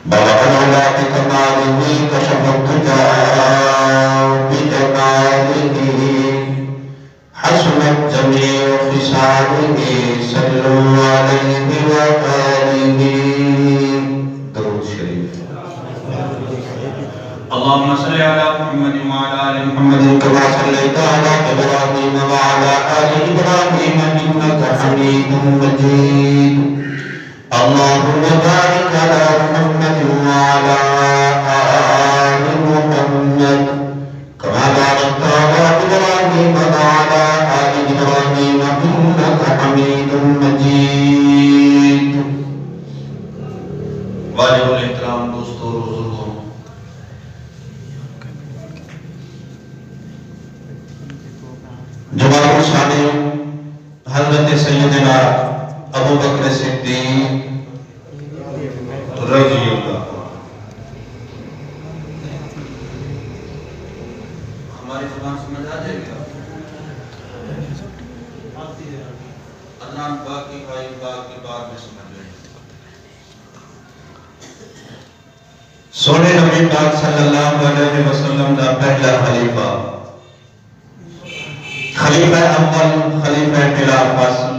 بلغنا بكماله كشف الدجى بجماله حسنت جميع خصاله صلوا عليه وآله درود شریف اللهم صل على محمد وعلى آل محمد كما صليت على إبراهيم وعلى آل إبراهيم إنك حميد مجيد اللهم بارك على محمد وعلى آل محمد كما باركت على إبراهيم وعلى آل إبراهيم إنك حميد مجيد واجب الاحترام دوستو بزرگوں جواب الشانی حضرت سیدنا ابو بکر صدیق رضی اللہ ہماری زبان سمجھ آ جائے گا عدنان باقی بھائی باقی بات میں سمجھ رہے ہیں سونے نبی پاک صلی اللہ علیہ وسلم دا پہلا خلیفہ خلیفہ اول خلیفہ خلافت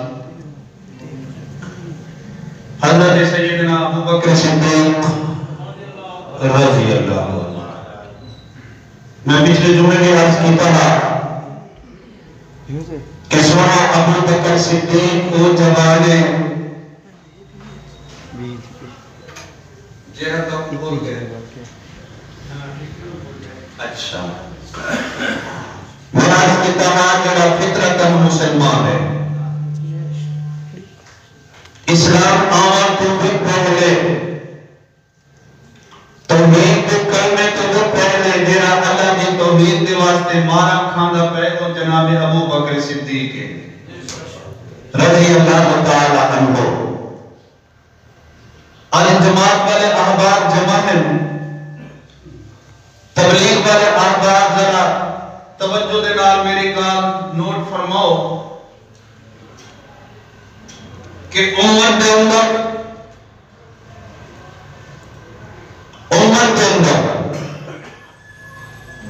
حضرت سیدنا ابو بکر صدیق رضی اللہ عنہ میں پچھلے جمعے میں عرض کیتا تھا کہ سونا ابو بکر صدیق کو جوانے جہاں تک بول گئے اچھا مراد کی تمام جڑا فطرت مسلمان ہے اسلام آن تو بھی پہلے توحید کے کلمے تو وہ پہلے جڑا اللہ کی توحید کے واسطے مارا کھاندا پے وہ جناب ابو بکر صدیق ہے رضی اللہ تعالی عنہ الجماعت والے احباب جمع ہیں تبلیغ والے احباب ذرا توجہ دے نال میری گال نوٹ فرماؤ کہ عمر دے اندر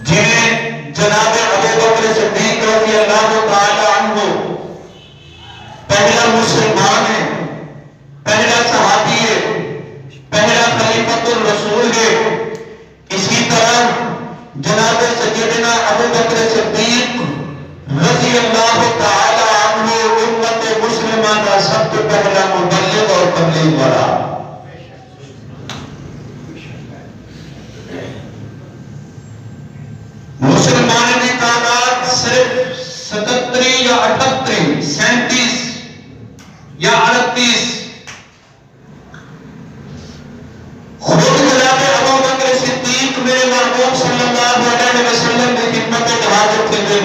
جنہیں جناب ابو بکر صدیق رضی اللہ تعالی عنہ پہلا مسلمان ہے پہلا صحابی ہے پہلا خلیفۃ الرسول ہے اسی طرح جناب سیدنا ابو بکر صدیق رضی اللہ تعالی عنہ امت مسلمہ کا سب سے پہلا مبلغ اور تبلیغ والا مسلمان کی تعداد صرف 77 یا 38 37 یا 38 خود جناب ابو بکر صدیق میرے محبوب صلی اللہ علیہ وسلم کی خدمت میں حاضر تھے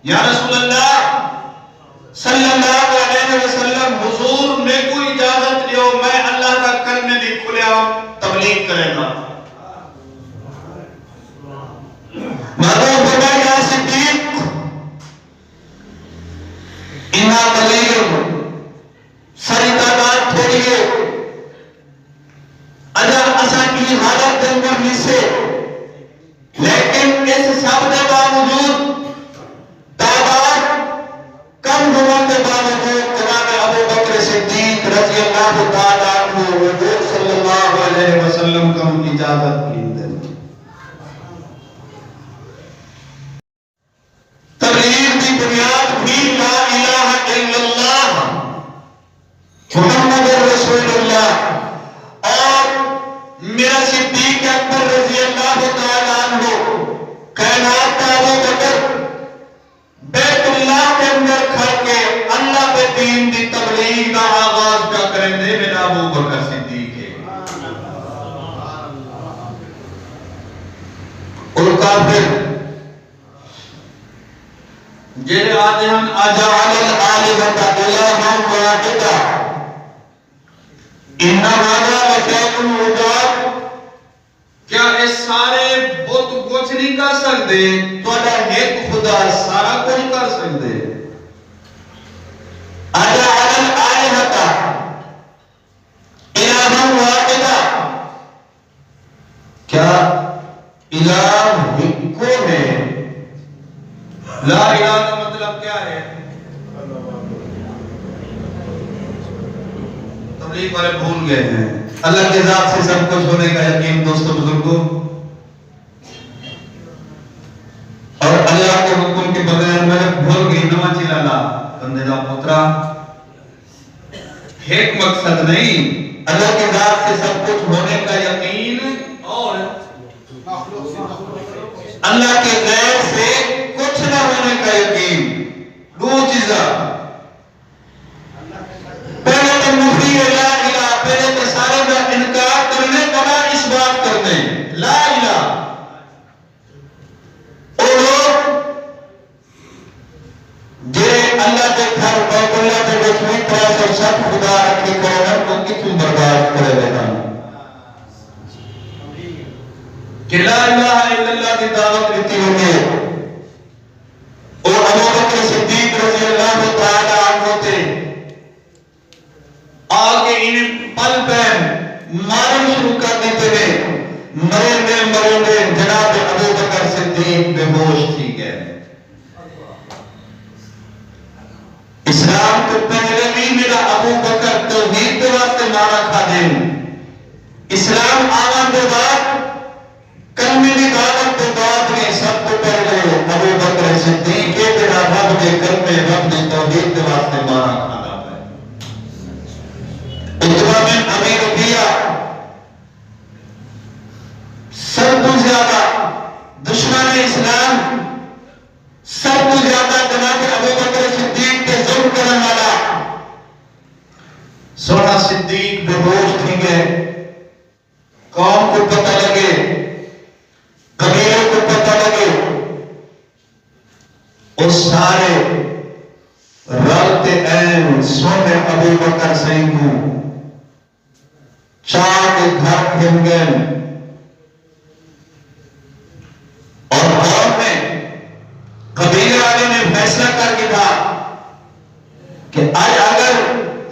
یا رسول اللہ صلی اللہ علیہ وسلم حضور نے کوئی اجازت دیو میں اللہ کا کلمے بھی کھلیا تبلیغ کرے گا محبوب فرمایا یا صدیق انا قلیل ساری تعداد تھوڑی ہے اجا اسا کی حالت دے اندر سے لیکن اس سب کے باوجود تعداد کم ہونے کے باوجود جناب ابو بکر صدیق رضی اللہ تعالی عنہ حضور صلی اللہ علیہ وسلم کو اجازت دی تبلیغ کی بنیاد بھی لا الہ الا اللہ محمد رسول اللہ اور میرا صدیق اکبر رضی اللہ تعالی عنہ کائنات کا ابو بکر بیت اللہ کے اندر کھڑ کے اللہ کے دین دی تبلیغ کا آغاز کا کریں دے میرا ابو بکر صدیق ہے اور کافر جنہیں آتے ہیں اجعل الآلہۃ الہا واحدا ان هذا لشیء عجاب کیا اس سارے بت کچھ نہیں کر سکتے تھوڑا ایک خدا سارا کچھ کر سکتے اجعل الآلہۃ الہا واحدا اسلام ہکو ہے. لا الہ کا مطلب کیا ہے؟ تبلیغ والے بھول گئے ہیں. اللہ کے ذات سے سب کچھ ہونے کا یقین دوستو بزرگوں، اور اللہ کے حکم کے بغیر میں بھول گئی نما چلالا بندے دا پترا. ایک مقصد نہیں، اللہ کے ذات سے سب کچھ ہونے کا یقین اور اللہ کے غیر سے کچھ نہ ہونے کا یقین. دو چیزاں. پہلے تو نفی لا الہ، پہلے تو سارے کا انکار کرنے کا اس بات کرنے لا الہ. اور لوگ جے اللہ کے گھر بیت اللہ کے بیچ میں 360 خدا رکھے کرنا کو کتوں برباد کرے رہنا کہ لا الہ الا اللہ کی دعوت دیتی ہوگی. اور ابو بکر صدیق رضی اللہ تعالی عنہ تھے آگے انہیں پل پہ مارن شروع کر دیتے ہیں. مرے جناب ابو بکر صدیق بے ہوش تھی گئے. اسلام کو پہلے بھی میرا ابو بکر توحید کے واسطے مارا کھا دیں. اسلام آمن کے بعد کلمے کی دعوت کے بعد میں سب کو پہلے ابو بکر صدیق کے بنا رب کے کلمے رب کے توحید کے واسطے مارا کھانا ہے. اتبا میں امیر دیا سب کو زیادہ دشمن اسلام، سب کو زیادہ جناب ابو بکر صدیق کے ظلم کرنے والا. سونا صدیق بے ہوش تھی گئے. قوم کو پتہ لگے، قبیلے کو پتہ لگے، اور سارے رلتے این سونے ابو بکر صحیح کو چاہ کے گھر پھر گئے. اور قوم میں قبیلے والے نے فیصلہ کر کے تھا کہ آج اگر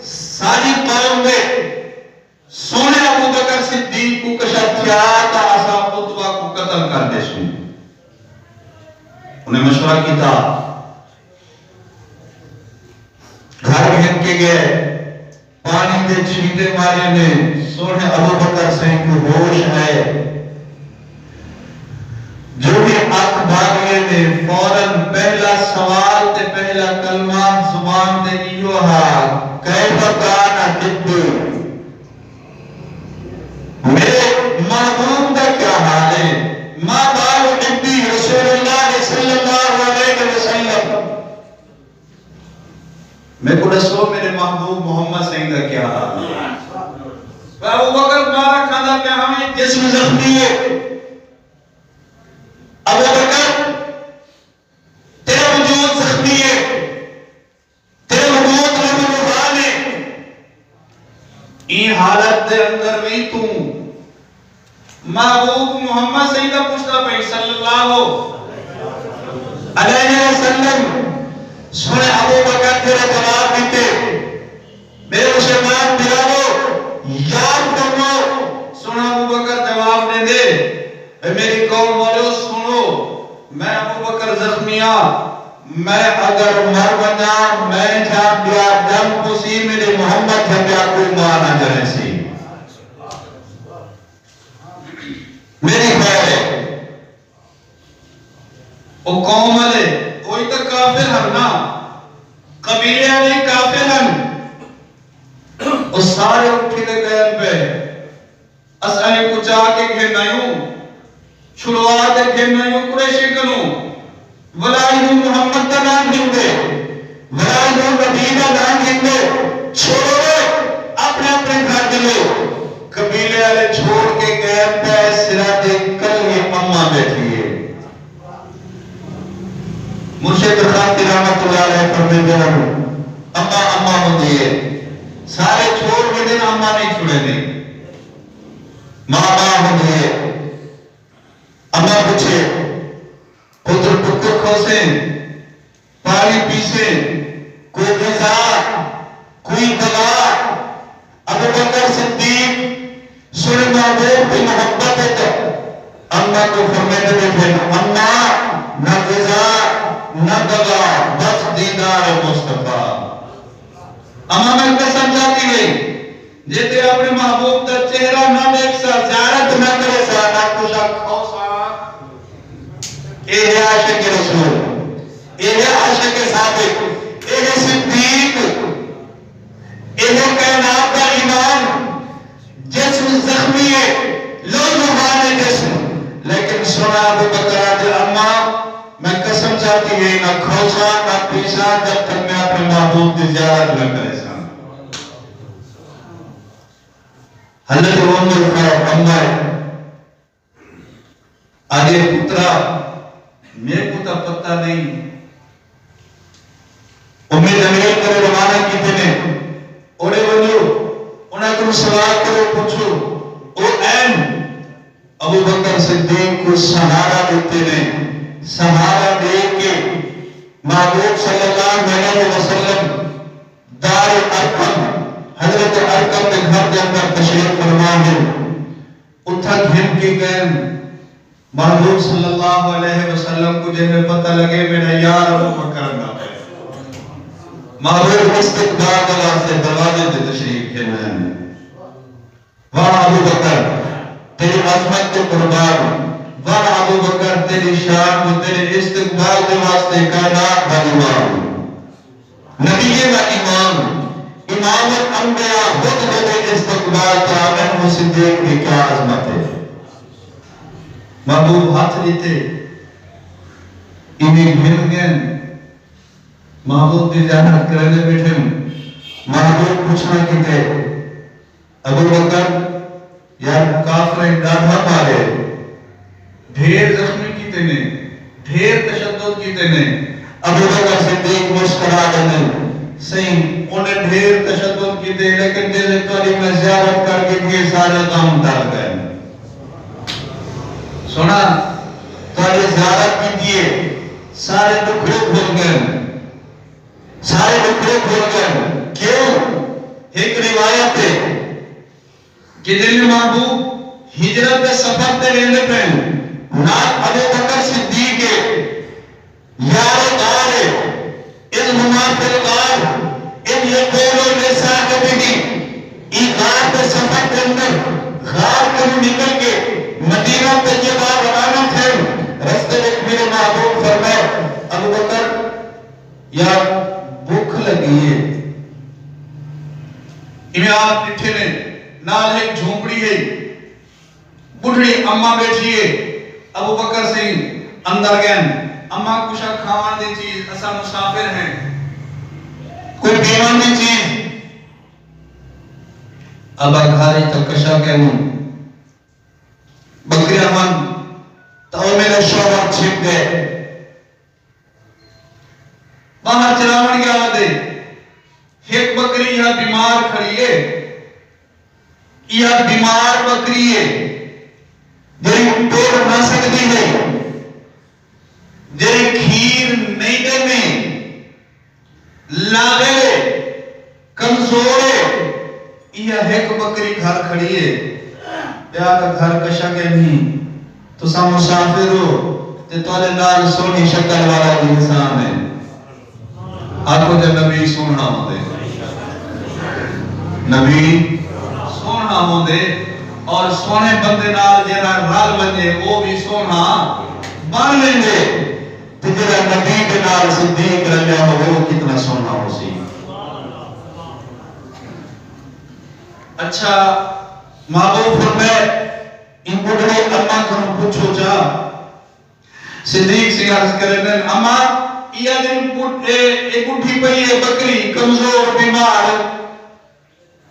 ساری قوم میں سونے ابو بکر صدیق کو کشف کیا تو اسا اتبا کو قتل کر دے سن. انہیں مشورہ کی تھا. گھر بہن کے گئے، پانی دے چھینٹے مارے نے سونے ابو بکر صحیح کو ہوش ہے. جو بھی آنکھ بھاگے نے فوراً پہلا سوال تے پہلا کلمہ زبان تے ایو ہا کیف کان جدو، میرے محبوب کا کیا حال ہے. ما بال جدی رسول اللہ صلی اللہ علیہ وسلم، میں کو رسول میرے محبوب محمد صلی اللہ علیہ وسلم کا کیا حال ہے. ابو بکر مارا کھانا پہ ہمیں جسم زخمی ہے. ابو بکر تیرا وجود زخمی ہے، تیرا وجود نبوان ہے. این حالت دے اندر بھی تو محبوب محمد سیدہ پوچھتا پہی صلی اللہ علیہ وسلم. سنے ابو بکر تیرا جواب دیتے، میرے مسلمان بلاو یاد کرو. سنے ابو بکر جواب دے دے، اے میری قوم والو سنو، میں ابو بکر زخمیہ، میں اگر مر بنا میں جا بیا دم کسی میرے محمد جبیا کوئی مانا جنے سی. میری خیر ہے وہ قوم والے کوئی تو کافر ہم نا، قبیلے والے کافر ہم. وہ سارے اٹھے دے گئے پہ اسانے کو چاہ کے گھرنا یوں چھڑوا دے گھرنا یوں قریشی کنوں ولائیوں محمد کا نام گھندے، ولائیوں نبی کا نام گھندے. چھوڑو اپنے اپنے گھر دلو. قبیلے والے چھوڑ کے گئے پہ سرا دے کل یہ اماں بیٹھی ہے. مرشد خاطر رحمت اللہ علیہ فرمے دے اماں ہوندی ہے. سارے چھوڑ کے دن اماں نہیں چھوڑے دیں، ماں ہوندی ہے. اماں پوچھے پتر پتر کھوسے پانی پیسے کوئی غذا کوئی دوا. ابو بکر صدیق سن محبوب کی محبت ہے تو اما کو فرمیتے بیٹھے اما نہ غذا نہ دوا بس دیدار مصطفیٰ. اما میں قسم جاتی گئی جیتے اپنے محبوب کا چہرہ نہ دیکھ سا زیارت نہ کرے سا نہ کشا کھو سا. اے ہے عاشق رسول، اے ہے عاشق صادق، اے ہے صدیق، اے ہے کائنات کا ایمان. جسم زخمی ہے، لو زبان جسم، لیکن سنا ابو بکر آدھے اما میں قسم چاہتی ہے نہ کھوسا نہ پیسا جب تک میں اپنے محبوب کی زیارت نہ کرے سا. حضرت عمر کا اما آگے پترا میرے کو تا پتہ نہیں امید امیل کرے روانہ کی تینے اوڑے ونجو انہیں کو سوال کرو پوچھو او این ابو بکر صدیق کو سہارا دیتے نے. سہارا دے کے محبوب صلی اللہ علیہ وسلم دار ارقم حضرت ارقم کے گھر کے اندر تشریف فرما ہے. اتھا گھن کے گئے محبوب صلی اللہ علیہ وسلم کو جنہیں پتہ لگے میرا یار ابو بکر نہ ہے. محبوب استقبال دلا سے دروازے سے تشریف کے میں وہاں ابو بکر تیری عظمت کے قربان، وہاں ابو بکر تیری شان و تیرے استقبال کے واسطے کائنات کا امام، نبی کا امام، امام الانبیاء خود بے استقبال کا امن صدیق کی کیا عظمت ہے. محبوب ہاتھ دیتے انہیں گھن گئے محبوب کی زیارت کرنے بیٹھے. محبوب پوچھنا کی تھے ابو بکر یار کافر ڈاڑھا مارے ڈھیر زخمی کی تینے ڈھیر تشدد کی تینے. ابو بکر صدیق مسکرا دینے صحیح انہیں ڈھیر تشدد کی تے لیکن جیسے توری میں زیارت کر کے یہ سارے کام ڈال گئے. سنا توری زیارت کی دیئے سارے دکھڑے بھول گئے، سارے دکھڑے بھول گئے. کیوں؟ ایک روایت ہے کہ دل محبوب ہجرت کے سفر تے لینے پہ نات ابو بکر صدیق یار دار اس منافر غار ان یقولو لصاحبہ ای غار کے سفر کے اندر غار کے نکل کے مدینہ طیبہ روانہ تھے. رستے میں میرے محبوب فرمائے ابو بکر یا بھوک لگی ہے. انہیں آپ نٹھے نے نال ایک جھونپڑی ہے بڑھڑی اممہ بیٹھی ہے. ابو بکر سے اندر گئن اممہ کچھا کھاوان دی چیز اسا مسافر ہیں کوئی پیوان دی چیز. ابا گھاری تکشا کہنوں بکری احمد تو میرے شوہر چھپ گئے باہر چلاون کی آوازے ایک بکری یہ بیمار کھڑی ہے یہ بیمار بکری ہے جنہیں توڑ نہ سکتی ہے جنہیں کھیر نہیں دینے لاغے کمزور ہے. یہ ایک بکری گھر کھڑی ہے پیادا گھر کشا کے نہیں تو سا مسافر ہو تے تولے نال سونی شکل والا انسان ہے. آپ کو جب نبی سوننا ہوں دے نبی سوننا ہوں دے اور سونے بندے نال جینا رال بنجے وہ بھی سونا بن لیں گے تو جینا نبی کے نال صدیق رلیا ہو وہ کتنا سونا ہو سی. اچھا محبوب فرمائے ان بڑھڑے اممہ کو پوچھو جا. صدیق سے عرض کرنے اممہ یہ دن ایک اٹھی پئی ہے بکری کمزور بیمار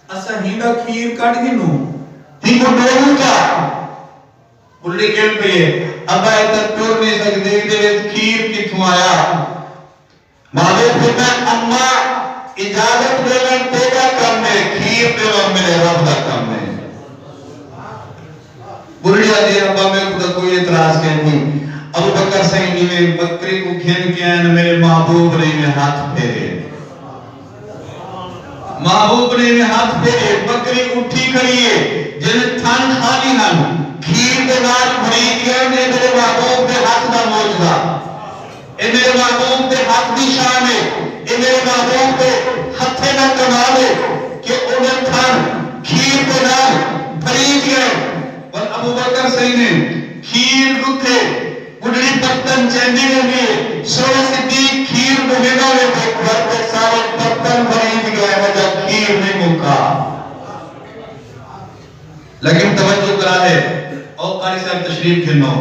اسا ہینڈا کھیر کٹ گنو ہی کو ڈوڑوں کا بلڈی کھیل پئی ہے ابا ایتا ٹور نہیں سکتے دے کھیر کتھوں آیا. محبوب فرمائے اممہ اجازت دینا تیرا کام ہے کھیر دینا میرے رب کا کام ہے. بلڈی آدھی ابا میں خدا کوئی اعتراض کہنی. ابو بکر سہی نے بکری کو گھن کے آئین میرے محبوب نے میں ہاتھ پھیرے محبوب نے میں ہاتھ پھیرے بکری اٹھی کھڑی ہے جنہیں تھان خالی نال کھیر کے نال بھری گئے نے میرے محبوب دے ہاتھ دا موجزہ، اے میرے محبوب دے ہاتھ دی شان ہے، اے میرے محبوب دے ہتھے نہ کمال ہے کہ انہیں تھان کھیر کے نام بھریج گئے اور ابو بکر صحیح نے کھیر رکھے گڑڑی پتن چیندی گئے سوڑے صدیق کھیر مہینہ میں دیکھ ورد سارے پتن بھریج گئے وجہ کھیر نہیں مکا لیکن توجہ کرا ہے اور قاری صاحب تشریف کھنو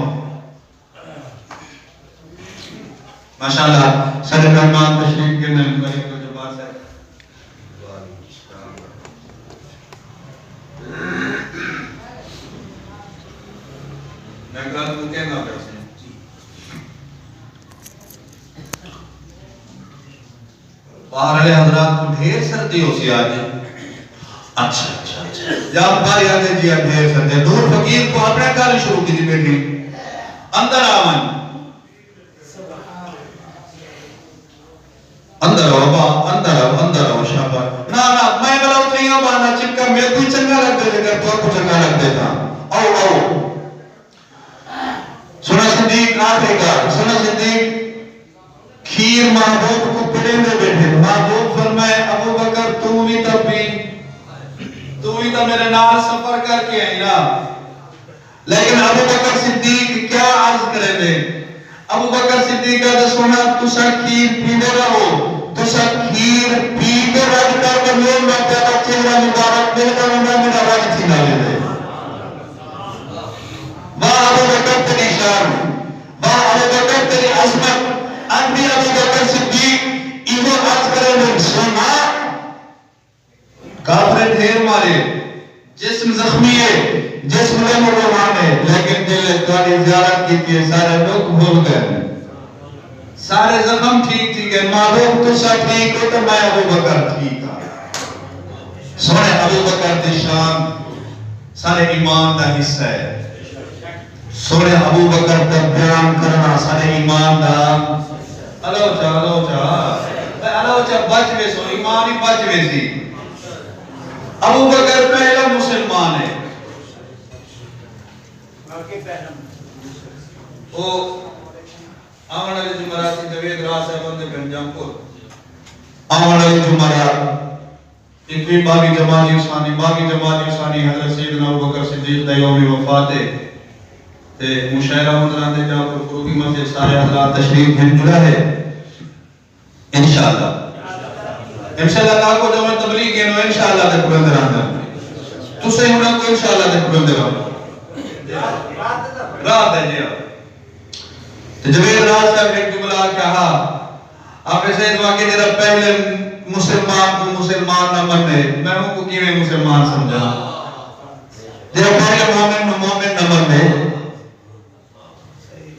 ماشاءاللہ سارے مہمان تشریف کھنے قریب کو جبار صاحب میں کہا تو کہنا پیسے باہر حضرات کو ڈھیر سردی ہو سی آج اچھا جب باری آتے جی ڈھیر سردی دور فقیر کو اپنے کاری شروع کی تھی بیٹی اندر آمن اندر آو شابہ نا میں بلا اتریاں بانا چکا میں کوئی چنگا لگ دے لیکن تو کو چنگا لگ دیتا آو سنہ صدیق آتے گا سنہ صدیق کھیر محبوب کو پڑے میں بیٹھے محبوب فرمائے ابو بکر تو بھی تب بھی تو بھی تب میرے نال سفر کر کے آئی نا لیکن ابو بکر صدیق کیا عرض کرے دے ابو بکر صدیق کا سونا تسا کھیر پیدے رہو تسا کھیر پیدے رہو کر کے میل میں پیدا چہرہ مبارک مل کر انہوں نے رج تھی نہ لے دے واہ ابو بکر تیری شان واہ ابو بکر تیری عظمت انبی ابو بکر صدیق ایہو عرض کرے دے سونا کافر ڈھیر مارے جسم زخمی ہے جسم میں مروان ہے لیکن دل تاری زیارت کی تھی سارے لوگ بھول گئے سارے زخم ٹھیک ہے معلوم تو سا ٹھیک ہے تو میں ابو بکر ٹھیک ہے سونے ابو بکر دی شان سارے ایمان دا حصہ ہے سونے ابو بکر دا بیان کرنا سارے ایمان دا الو چا بچ بے سو ایمان ہی بچ بے سی ابو بکر پہلا مسلمان ہے وہ آمن علی جمعراتی دوید راس ہے بندے گنجام کو آمن علی جمعرات اکوی باغی جمالی عثمانی حضرت سیدنا ابو بکر صدیق دا یوم وفات ہے تے مشاعرہ مدران دے جہاں پر فروغی مسجد سارے حضرات تشریف گھن جڑا ہے انشاءاللہ کہا کو جو میں تبلیغ گئنو انشاءاللہ تے پرندے رہاں تو سے ہونا کو انشاءاللہ تے پرندے رہاں رات ہے جی جبیر راز صاحب ایک جملہ کہا آپ ایسے دعا کہ تیرا پہلے مسلمان کو مسلمان نہ منے میں ہوں کو کیویں مسلمان سمجھا تیرا پہلے مومن نہ منے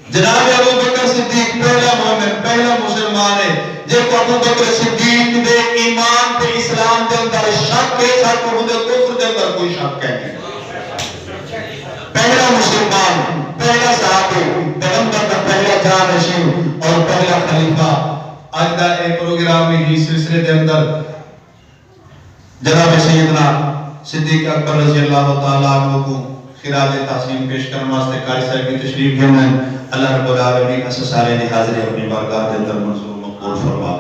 جناب ابو بکر صدیق پہلا مومن پہلا مسلمان ہے جب ابو بکر صدیق دے ایمان دے اسلام دے اندر شک ہے ساتھ کو دے کفر دے اندر کوئی شک ہے پہلا مسلمان پہلا صحابی پیغمبر کا پہلا جانشین اور پہلا خلیفہ آج دا ایک پروگرام میں ہی سلسلے دے اندر جناب سیدنا صدیق اکبر رضی اللہ تعالیٰ عنہ کو خراج تحسین پیش کرنے واسطے قاری صاحب کی تشریف گئے اللہ رب العالمین اسے سارے نے حاضر اپنی بارگاہ دے اندر منظور مقبول فرما